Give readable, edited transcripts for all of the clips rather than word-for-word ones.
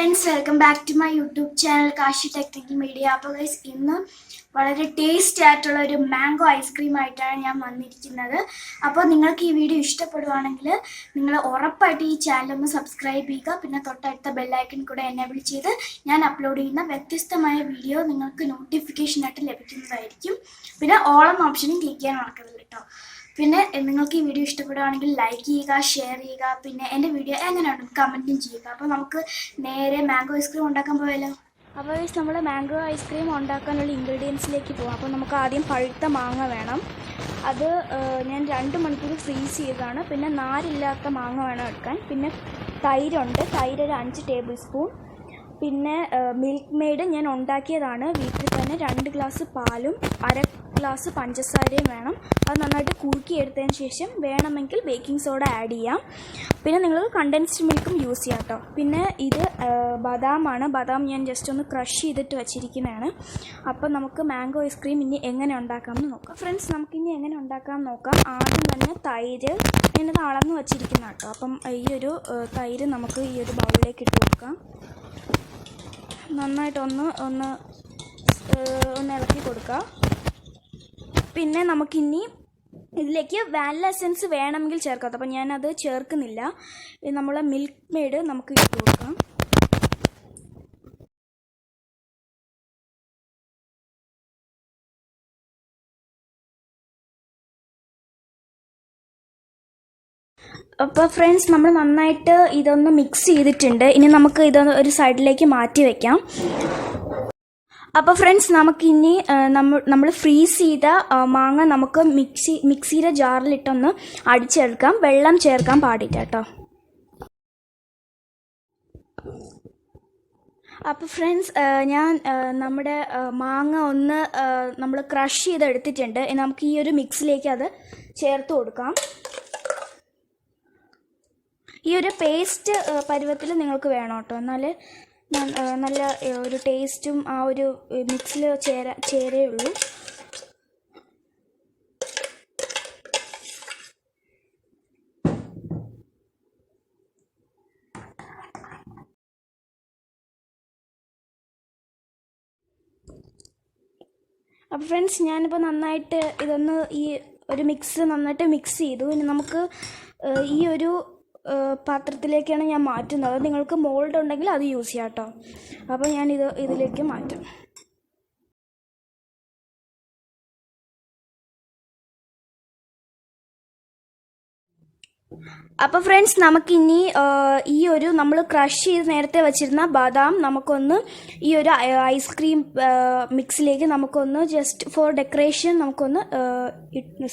friends, welcome back to my YouTube channel Kashi Technical Media. അപ്പോൾ guys ഇന്ന് വളരെ tasty ആയിട്ടുള്ള ഒരു മാംഗോ ഐസ്ക്രീം ആയിട്ടാണ് ഞാൻ വന്നിരിക്കുന്നത്. അപ്പോൾ നിങ്ങൾക്ക് ഈ വീഡിയോ ഇഷ്ടപ്പെടുവാണെങ്കിൽ നിങ്ങൾ ഉറപ്പായിട്ട് ഈ ചാനൽ ഒന്ന് സബ്സ്ക്രൈബ് ചെയ്യുക. പിന്നെ തൊട്ടടുത്ത ബെൽ ഐക്കൺ കൂടെ എനേബിൾ ചെയ്ത് ഞാൻ അപ്ലോഡ് ചെയ്യുന്ന വ്യത്യസ്തമായ വീഡിയോ നിങ്ങൾക്ക് നോട്ടിഫിക്കേഷനായിട്ട് ലഭിക്കുന്നതായിരിക്കും. പിന്നെ ഓൾ എന്ന ഓപ്ഷനും ക്ലിക്ക് ചെയ്യാൻ മറക്കരുത് കേട്ടോ. പിന്നെ നിങ്ങൾക്ക് ഈ വീഡിയോ ഇഷ്ടപ്പെടുകയാണെങ്കിൽ ലൈക്ക് ചെയ്യുക, ഷെയർ ചെയ്യുക. പിന്നെ എൻ്റെ വീഡിയോ എങ്ങനെയാണ് കമൻറ്റും ചെയ്യുക. അപ്പോൾ നമുക്ക് നേരെ മാംഗോ ഐസ്ക്രീം ഉണ്ടാക്കാൻ പോയാലോ. അപ്പോൾ നമ്മൾ മാംഗോ ഐസ്ക്രീം ഉണ്ടാക്കാനുള്ള ഇൻഗ്രീഡിയൻസിലേക്ക് പോകാം. അപ്പോൾ നമുക്ക് ആദ്യം പഴുത്ത മാങ്ങ വേണം. അത് ഞാൻ 2 മണിക്കൂർ ഫ്രീസ് ചെയ്തതാണ്. പിന്നെ നാരില്ലാത്ത മാങ്ങ വേണം എടുക്കാൻ. പിന്നെ തൈരുണ്ട്, തൈര് ഒരു 5 ടേബിൾ സ്പൂൺ. പിന്നെ മിൽക്ക് മെയ്ഡ് ഞാൻ ഉണ്ടാക്കിയതാണ് വീട്ടിൽ തന്നെ. 2 ഗ്ലാസ് പാലും 1/2 ഗ്ലാസ് പഞ്ചസാരയും വേണം. അത് നന്നായിട്ട് കുറുക്കിയെടുത്തതിന് ശേഷം വേണമെങ്കിൽ ബേക്കിംഗ് സോഡ ആഡ് ചെയ്യാം. പിന്നെ നിങ്ങൾ കണ്ടൻസ്ഡ് മിൽക്കും യൂസ് ചെയ്യാം കേട്ടോ. പിന്നെ ഇത് ബദാമാണ്. ബദാം ഞാൻ ജസ്റ്റ് ഒന്ന് ക്രഷ് ചെയ്തിട്ട് വച്ചിരിക്കുന്നതാണ്. അപ്പോൾ നമുക്ക് മാംഗോ ഐസ്ക്രീം ഇനി എങ്ങനെ ഉണ്ടാക്കാമെന്ന് നോക്കാം. ഫ്രണ്ട്സ്, നമുക്കിനി എങ്ങനെ ഉണ്ടാക്കാമെന്ന് നോക്കാം. ആദ്യം തന്നെ തൈര് ഞാനത് അളന്ന് വച്ചിരിക്കുന്ന കേട്ടോ. അപ്പം ഈ ഒരു തൈര് നമുക്ക് ഈ ഒരു ബൗളിലേക്ക് ഇട്ട് കൊടുക്കാം. നന്നായിട്ടൊന്ന് ഇളക്കി കൊടുക്കുക. പിന്നെ നമുക്കിനി ഇതിലേക്ക് വാനില എസൻസ് വേണമെങ്കിൽ ചേർക്കാം. അപ്പോൾ ഞാനത് ചേർക്കുന്നില്ല. നമ്മളെ മിൽക്ക് മെയ്ഡ് നമുക്ക് ഇട്ട് കൊടുക്കാം. അപ്പോൾ ഫ്രണ്ട്സ്, നമ്മൾ നന്നായിട്ട് ഇതൊന്ന് മിക്സ് ചെയ്തിട്ടുണ്ട്. ഇനി നമുക്ക് ഇതൊന്ന് ഒരു സൈഡിലേക്ക് മാറ്റി വയ്ക്കാം. അപ്പോൾ ഫ്രണ്ട്സ്, നമുക്കിനി നമ്മൾ ഫ്രീസ് ചെയ്ത മാങ്ങ നമുക്ക് മിക്സിയുടെ ജാറിലിട്ടൊന്ന് അടിച്ചെടുക്കാം. വെള്ളം ചേർക്കാൻ പാടില്ല കേട്ടോ. അപ്പോൾ ഫ്രണ്ട്സ്, ഞാൻ നമ്മുടെ മാങ്ങ ഒന്ന് നമ്മൾ ക്രഷ് ചെയ്തെടുത്തിട്ടുണ്ട്. നമുക്ക് ഈ ഒരു മിക്സിലേക്ക് അത് ചേർത്ത് കൊടുക്കാം. ഈ ഒരു പേസ്റ്റ് പരുവത്തിൽ നിങ്ങൾക്ക് വേണം കേട്ടോ. എന്നാൽ നല്ല ഒരു ടേസ്റ്റും ആ ഒരു മിക്സിൽ ചേരുള്ളൂ. അപ്പോൾ ഫ്രണ്ട്സ്, ഞാനിപ്പോൾ നന്നായിട്ട് ഇതൊന്ന് ഈ ഒരു നന്നായിട്ട് മിക്സ് ചെയ്തു. ഇനി നമുക്ക് ഈ ഒരു പാത്രത്തിലേക്കാണ് ഞാൻ മാറ്റുന്നത്. നിങ്ങൾക്ക് മോൾഡ് ഉണ്ടെങ്കിൽ അത് യൂസ് ചെയ്യാം കേട്ടോ. അപ്പോൾ ഞാൻ ഇതിലേക്ക് മാറ്റും. അപ്പോൾ ഫ്രണ്ട്സ്, നമുക്കിനി ഈ ഒരു നമ്മൾ ക്രഷ് ചെയ്ത് നേരത്തെ വെച്ചിരുന്ന ബദാം നമുക്കൊന്ന് ഈ ഒരു ഐസ്ക്രീം മിക്സിലേക്ക് നമുക്കൊന്ന് ജസ്റ്റ് ഫോർ ഡെക്കറേഷൻ നമുക്കൊന്ന്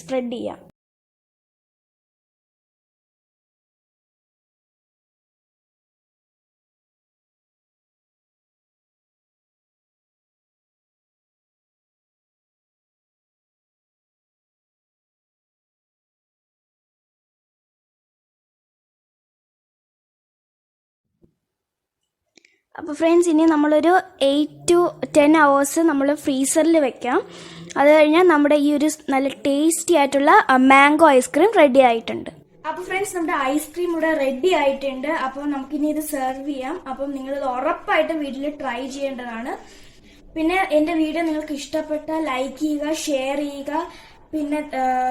സ്പ്രെഡ് ചെയ്യാം. അപ്പോൾ ഫ്രണ്ട്സ്, ഇനി നമ്മളൊരു 8 to 10 hours നമ്മൾ ഫ്രീസറിൽ വെക്കാം. അത് കഴിഞ്ഞാൽ നമ്മുടെ ഈ ഒരു നല്ല ടേസ്റ്റി ആയിട്ടുള്ള മാംഗോ ഐസ്ക്രീം റെഡി ആയിട്ടുണ്ട്. അപ്പോൾ ഫ്രണ്ട്സ്, നമ്മുടെ ഐസ്ക്രീം ഇവിടെ റെഡി ആയിട്ടുണ്ട്. അപ്പോൾ നമുക്കിനി ഇത് സെർവ് ചെയ്യാം. അപ്പം നിങ്ങളിത് ഉറപ്പായിട്ട് വീട്ടിൽ ട്രൈ ചെയ്യേണ്ടതാണ്. പിന്നെ എൻ്റെ വീഡിയോ നിങ്ങൾക്ക് ഇഷ്ടപ്പെട്ടാൽ ലൈക്ക് ചെയ്യുക, ഷെയർ ചെയ്യുക. പിന്നെ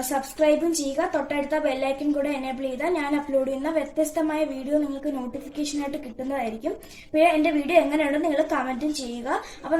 സബ്സ്ക്രൈബും ചെയ്യുക. തൊട്ടടുത്ത ബെല്ലൈക്കൺ കൂടെ എനേബിൾ ചെയ്താൽ ഞാൻ അപ്ലോഡ് ചെയ്യുന്ന വ്യത്യസ്തമായ വീഡിയോ നിങ്ങൾക്ക് നോട്ടിഫിക്കേഷനായിട്ട് കിട്ടുന്നതായിരിക്കും. പിന്നെ എൻ്റെ വീഡിയോ എങ്ങനെയുണ്ടെന്ന് നിങ്ങൾ കമൻറ്റും ചെയ്യുക. അപ്പോൾ